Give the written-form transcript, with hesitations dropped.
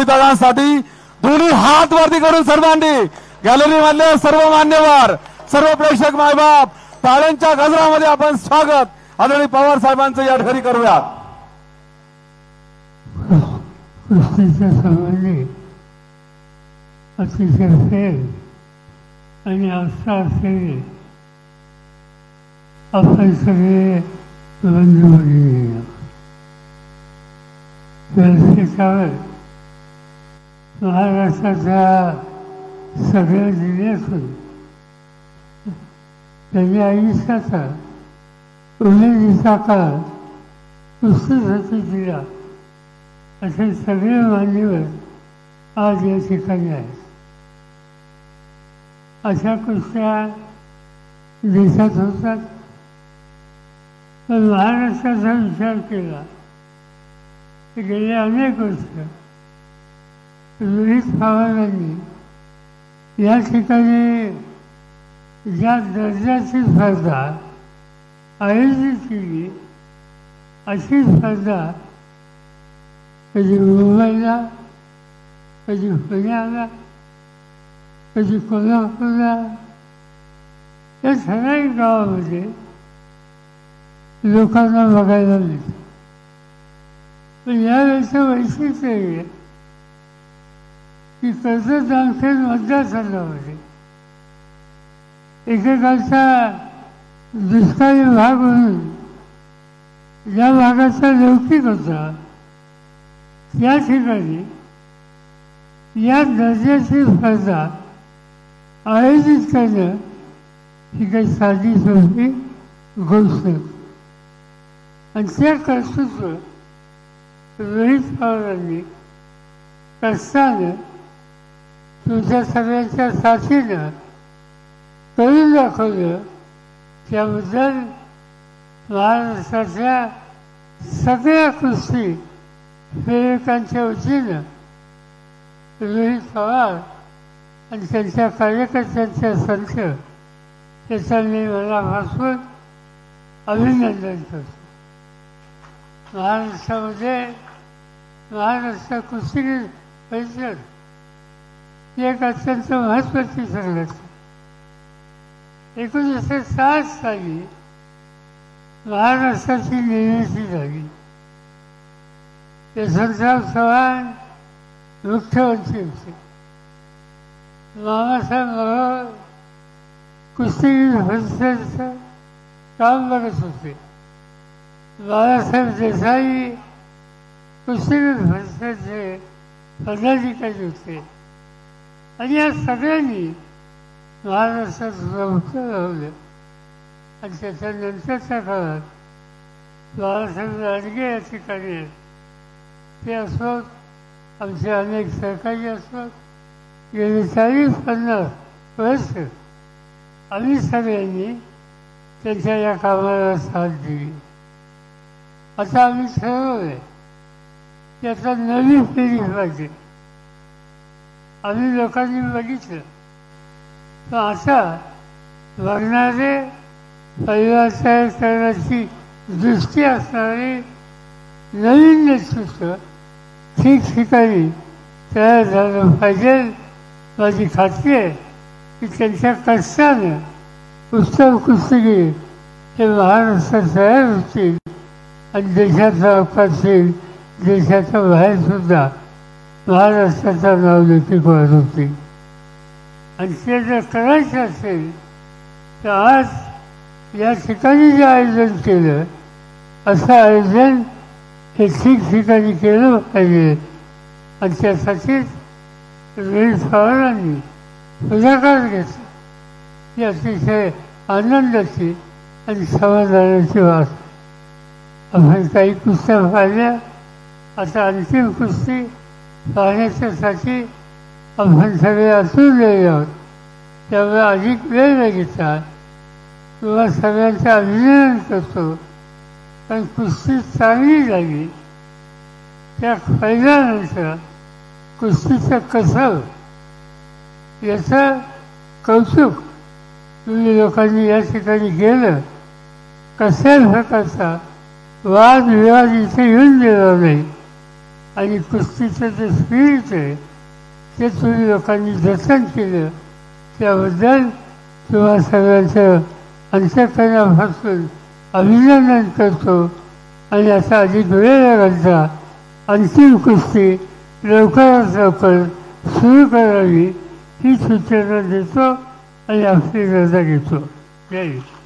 दादांसाठी दोन्ही हात वरती करून सर्वांनी गॅलरी मधले सर्व मान्यवर सर्व प्रेक्षक मायबाप टाळ्यांच्या गजरामध्ये आपण स्वागत आदरणीय पवार साहेबांचं या ठिकाणी करूया। कुस्तीच्या संबंधी अतिशय फेर आणि आस्था असलेले आपण सगळे बंधू भगिनी व्यासपीठावर महाराष्ट्राच्या सगळ्या जिल्ह्यातून त्यांच्या आयुष्याचा उमेदीचा काळ कुस्तीसाठी दिला असे सगळे मान्यवर आज या ठिकाणी आहेत। अशा कुस्त्या देशात होतात, पण महाराष्ट्राचा विचार केला की गेले अनेक वर्ष रोहित पवारांनी या ठिकाणी ज्या दर्जाची स्पर्धा आयोजित केली अशी स्पर्धा कधी मुंबईला, कधी पुण्याला, कधी कोल्हापूरला या ठराविक गावामध्ये लोकांना बघायला मिळते। पण यावेळेचं वैशिष्ट्य हे की कर्जत जामखेड मतदारसंघामध्ये एकेकाचा दुष्काळी भाग म्हणून ज्या भागाचा लौकिक होता या ठिकाणी या दर्जाची स्पर्धा आयोजित करणं ही काही साधी सोपी गोष्ट आणि त्या कर्तृत्व रोहित पवारांनी कष्टानं तुमच्या सगळ्यांच्या साथीनं करून दाखवलं। त्याबद्दल महाराष्ट्राच्या सगळ्या कुस्ती प्रेरकांच्या वतीनं रोहित पवार आणि त्यांच्या कार्यकर्त्यांच्या संघ त्याचा मी मनापासून अभिनंदन करतो। महाराष्ट्रामध्ये महाराष्ट्र कुस्ती परिषद ही एक अत्यंत महत्त्वाची संघटना। 1960 साली महाराष्ट्राची निर्मिती झाली। यशवंतराव चव्हाण मुख्यमंत्री होते, मामासाहेब मोहोळ कुस्तीगीर परिषदेचं काम बघत होते, बाळासाहेब देसाई कुस्तीगीर परिषदेचे पदाधिकारी होते आणि या सगळ्यांनी महाराष्ट्रात संस्था लावलं। आणि त्याच्यानंतरच्या काळात बाळासाहेब राजगे या ठिकाणी आहेत, ते असोत, आमचे अनेक सहकारी असोत, गेली 40-50 वर्ष आम्ही सगळ्यांनी त्यांच्या या कामाला साथ दिली। आता आम्ही ठरवलं की आता नवी पिढी पाहिजे। आम्ही लोकांनी बघितलं तर आता बघणारे परिवार तयार करण्याची दृष्टी असणारे नवीन नेतृत्व ठिकठिकाणी तयार झालं पाहिजे। माझी खात्री आहे की त्यांच्या कष्टानं उत्तम कुस्तीगीर हे महाराष्ट्रात तयार होतील आणि देशाचा अवकाश येईल, देशाच्या बाहेरसुद्धा महाराष्ट्राचा नावलौकिक वाढवतील। आणि ते जर करायचं असेल तर आज या ठिकाणी जे आयोजन केलं असं आयोजन हे ठिकठिकाणी केलं पाहिजे आणि त्यासाठीच रोहित पवारांनी पुढाकार घेतला। ही अतिशय आनंदाची आणि समाधानाची बात। आपण काही कुस्त्या पाहिल्या, आता अंतिम कुस्ती पाहण्याच्यासाठी आपण सगळे आतुरलेले आहोत। त्यामुळे अधिक वेळ न घेता तुम्हा सगळ्यांचं अभिनंदन करतो, कारण कुस्ती चांगली झाली। त्या फायद्यानंतर कुस्तीचं कसं याचं कौतुक तुम्ही लोकांनी या ठिकाणी केलं। कसल्याच प्रकारचा वादविवाद इथे येऊन दिला नाही आणि कुस्तीचं जे स्पिरिट आहे ते तुम्ही लोकांनी जतन केलं त्याबद्दल तुम्हा सगळ्यांचं अंतःकरणापासून अभिनंदन करतो आणि असा अधिक वेळ घालता अंतिम कुस्ती लवकरात लवकर सुरू करावी ही सूचना देतो आणि आपली रजा घेतो. जय हिंद.